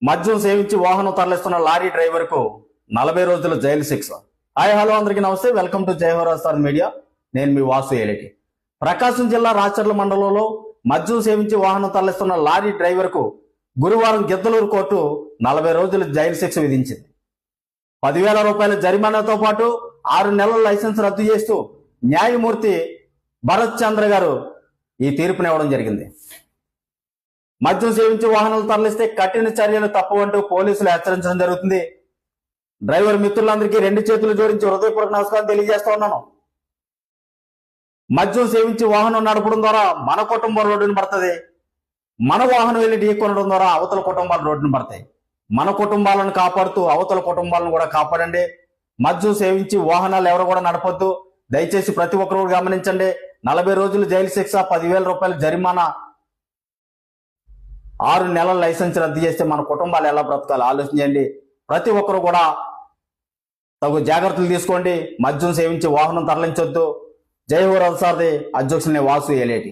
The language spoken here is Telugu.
మద్యం సేవించి వాహనం తరలిస్తున్న లారీ డ్రైవర్కు 40 రోజుల జైలు శిక్ష. హాయ్ హలో అందరికీ నమస్తే, వెల్కమ్ టు జయహోరాస్టార్ మీడియా. నేను మీ వాసు ఏలేటి. ప్రకాశం జిల్లా రాచర్ల మండలంలో మద్యం సేవించి వాహనం తరలిస్తున్న లారీ డ్రైవర్కు గురువారం గిద్దలూరు కోర్టు 40 రోజుల జైలు శిక్ష విధించింది. 10,000 రూపాయల జరిమానాతో పాటు 6 నెలల లైసెన్స్ రద్దు చేస్తూ న్యాయమూర్తి భరత్ చంద్ర గారు ఈ తీర్పునివ్వడం జరిగింది. మద్యం సేవించి వాహనాలు తరలిస్తే కఠిన చర్యలు తప్పవంటూ పోలీసులు హెచ్చరించడం జరుగుతుంది. డ్రైవర్ మిత్రులందరికీ 2 చేతులు జోడించి హృదయపూర్వక నమస్కారం తెలియజేస్తా ఉన్నాను. మద్యం సేవించి వాహనం నడపడం ద్వారా మన కుటుంబం రోడ్డును పడుతుంది. మన వాహనం వెళ్ళి ఢీకొనడం ద్వారా అవతల కుటుంబాలు రోడ్డును పడతాయి. మన కుటుంబాలను కాపాడుతూ అవతల కుటుంబాలను కూడా కాపాడండి. మద్యం సేవించి వాహనాలు ఎవరు కూడా నడపొద్దు. దయచేసి ప్రతి ఒక్కరు గమనించండి. 40 రోజులు జైలు శిక్ష, 10,000 రూపాయల జరిమానా, 6 నెలల లైసెన్స్ రద్దు చేస్తే మన కుటుంబాలు ఎలా బ్రతకాలి ఆలోచించండి. ప్రతి ఒక్కరు కూడా తగు జాగ్రత్తలు తీసుకోండి. మద్యం సేవించి వాహనం తరలించొద్దు. జయహోరాస్టార్ అధ్యక్షుల్ని వాసు ఏలేటి.